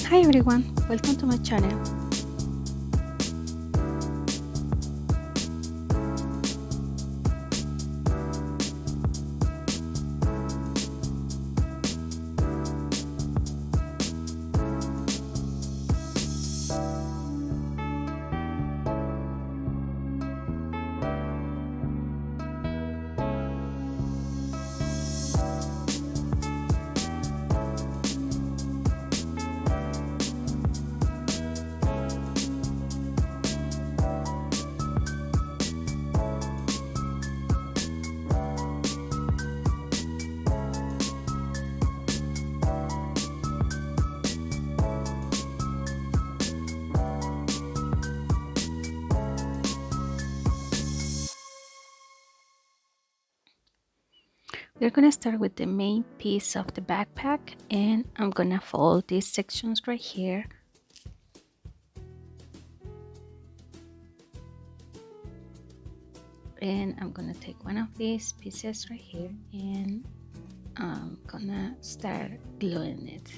Hi everyone, welcome to my channel. We're gonna start with the main piece of the backpack, and I'm gonna fold these sections right here. And I'm gonna take one of these pieces right here and I'm gonna start gluing it.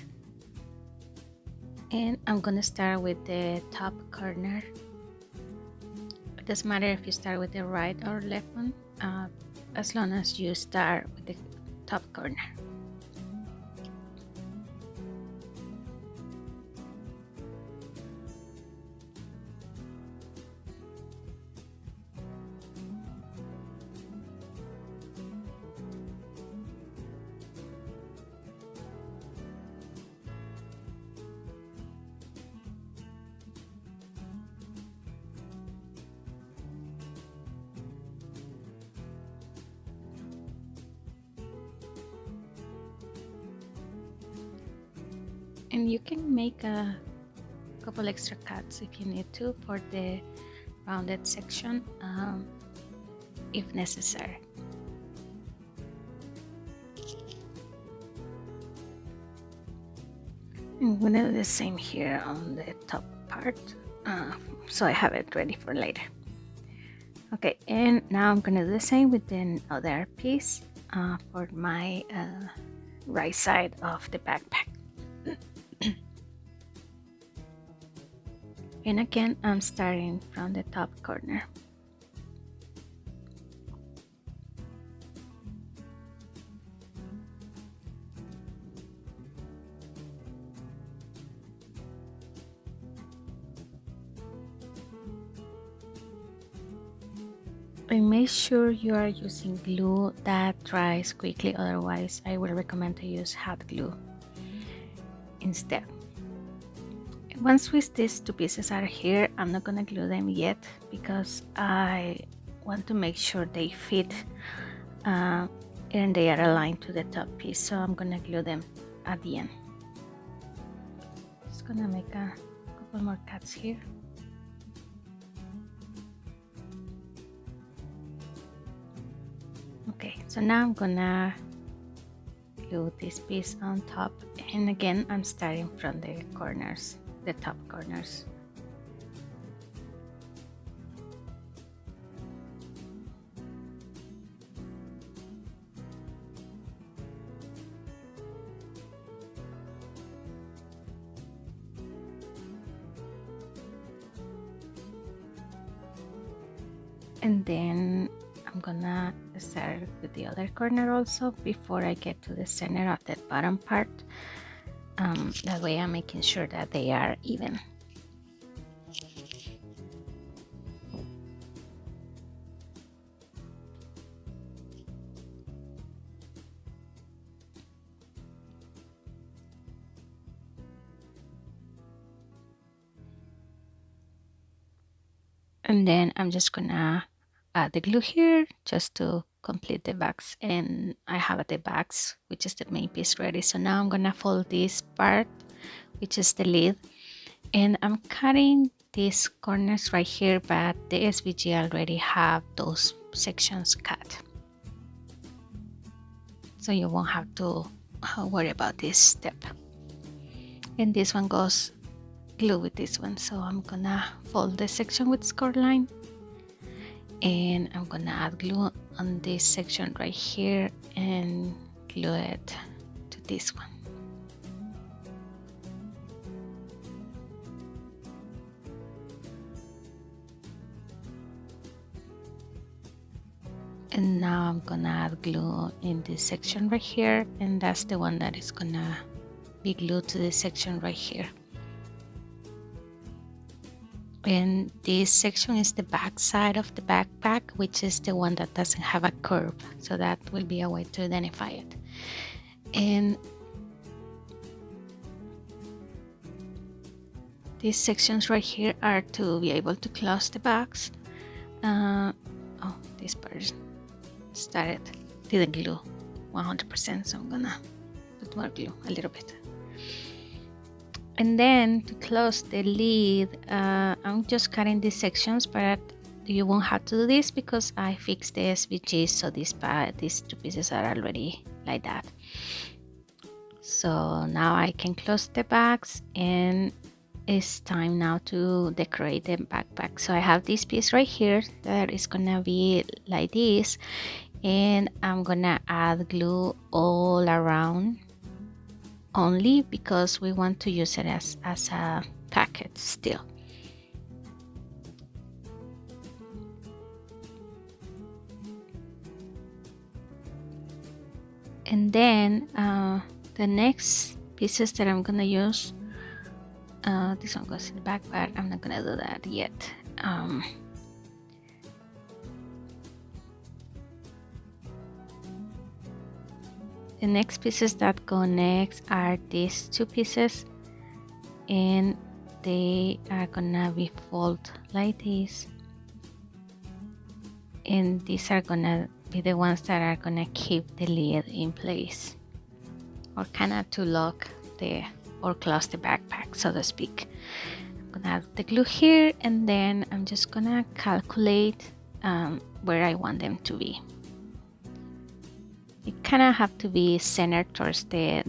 And I'm gonna start with the top corner. It doesn't matter if you start with the right or left one, as long as you start with the top corner. And you can make a couple extra cuts if you need to for the rounded section, if necessary. I'm gonna do the same here on the top part, so I have it ready for later. Okay, and now I'm gonna do the same with the other piece for my right side of the backpack. And again, I'm starting from the top corner. And make sure you are using glue that dries quickly, otherwise I will recommend to use hot glue instead. Once these two pieces are here, I'm not gonna glue them yet because I want to make sure they fit and they are aligned to the top piece, so I'm gonna glue them at the end. Just gonna make a couple more cuts here. Okay, so now I'm gonna glue this piece on top, and again I'm starting from the corners, the top corners. And then I'm gonna start with the other corner also before I get to the center of that bottom part. That way I'm making sure that they are even. And then I'm just gonna add the glue here just to complete the backs, and I have the backs, which is the main piece, ready. So now I'm gonna fold this part, which is the lid, and I'm cutting these corners right here, but the SVG already have those sections cut, so you won't have to worry about this step. And this one goes glue with this one, so I'm gonna fold the section with score line, and I'm gonna add glue on this section right here and glue it to this one. And now I'm gonna add glue in this section right here, and that's the one that is gonna be glued to this section right here. And this section is the back side of the backpack, which is the one that doesn't have a curve, so that will be a way to identify it. And these sections right here are to be able to close the bags. Oh, this part didn't glue 100%, so I'm gonna put more glue a little bit. And then to close the lid, I'm just cutting these sections, but you won't have to do this because I fixed the SVGs, so these two pieces are already like that. So now I can close the bags, and it's time now to decorate the backpack. So I have this piece right here that is gonna be like this, and I'm gonna add glue all around, only because we want to use it as a packet still. And then the next pieces that I'm gonna use, this one goes in the back, but I'm not gonna do that yet. The next pieces that go next are these two pieces, and they are gonna be folded like this, and these are gonna be the ones that are gonna keep the lid in place, or kind of to lock or close the backpack, so to speak. I'm gonna add the glue here, and then I'm just gonna calculate where I want them to be. It kind of have to be centered towards the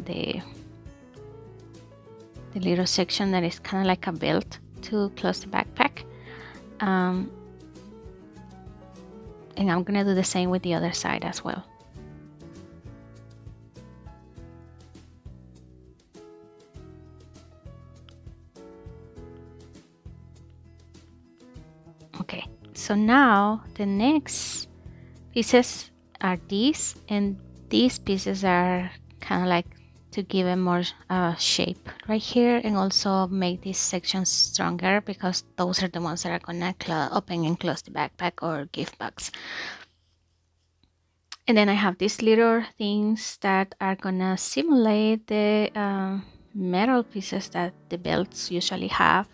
little section that is kind of like a belt to close the backpack. And I'm gonna do the same with the other side as well. Okay, so now the next pieces are these, and these pieces are kind of like to give it more shape right here, and also make these sections stronger, because those are the ones that are gonna open and close the backpack or gift bags. And then I have these little things that are gonna simulate the metal pieces that the belts usually have,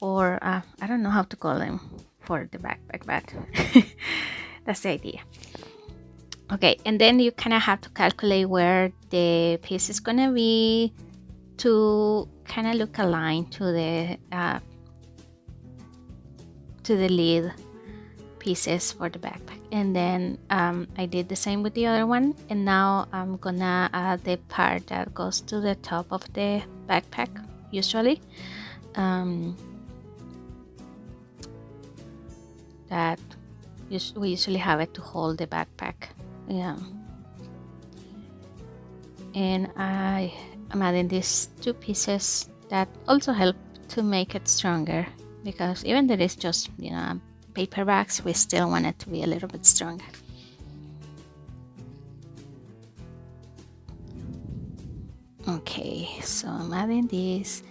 or I don't know how to call them for the backpack, but that's the idea. Okay, and then you kind of have to calculate where the piece is gonna be to kind of look aligned to the lid pieces for the backpack. And then I did the same with the other one, and now I'm gonna add the part that goes to the top of the backpack. Usually that we usually have it to hold the backpack. Yeah. And I'm adding these two pieces that also help to make it stronger, because even though it's just, paper bags, we still want it to be a little bit stronger. Okay, so I'm adding this,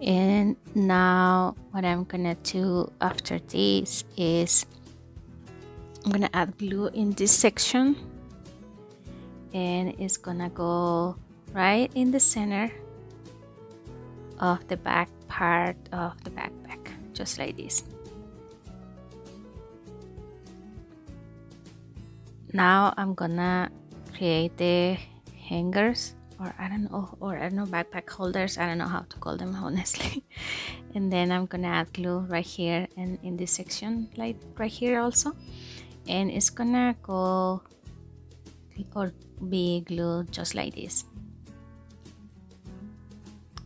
and now what I'm gonna do after this is I'm gonna add glue in this section, and it's gonna go right in the center of the back part of the backpack, just like this. Now I'm gonna create the hangers, or I don't know, backpack holders, I don't know how to call them, honestly. And then I'm gonna add glue right here and in this section, like right here also, and it's gonna go or be glued just like this,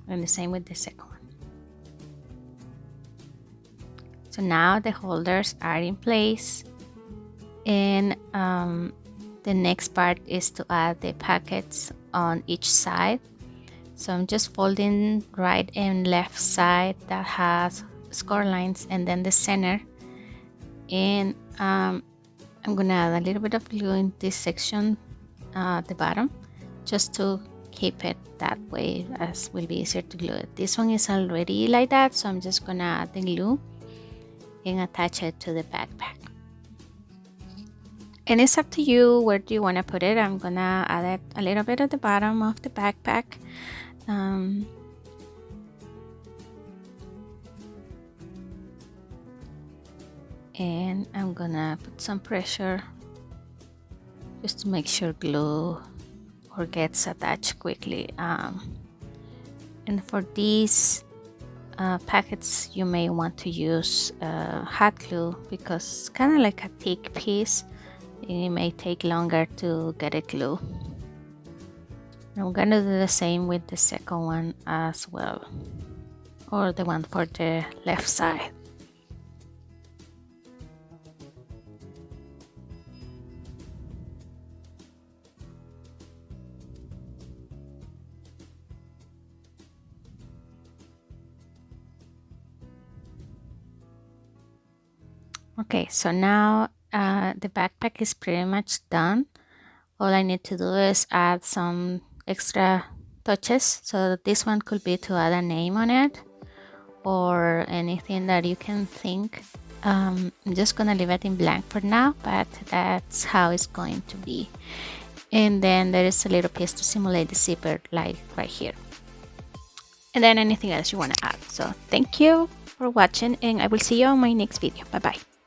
and the same with the second one. So now the holders are in place, and the next part is to add the packets on each side. So I'm just folding right and left side that has score lines, and then the center, and I'm gonna add a little bit of glue in this section at the bottom, just to keep it that way, as will be easier to glue it. This one is already like that, so I'm just gonna add the glue and attach it to the backpack. And it's up to you where do you want to put it. I'm gonna add it a little bit at the bottom of the backpack. And I'm gonna put some pressure just to make sure glue or gets attached quickly. And for these packets, you may want to use hot glue because it's kind of like a thick piece. It may take longer to get it glue. I'm gonna do the same with the second one as well, or the one for the left side. Okay, so now the backpack is pretty much done. All I need to do is add some extra touches. So this one could be to add a name on it or anything that you can think. I'm just gonna leave it in blank for now, but that's how it's going to be. And then there is a little piece to simulate the zipper, like right here. And then anything else you want to add. So thank you for watching, and I will see you on my next video. Bye bye.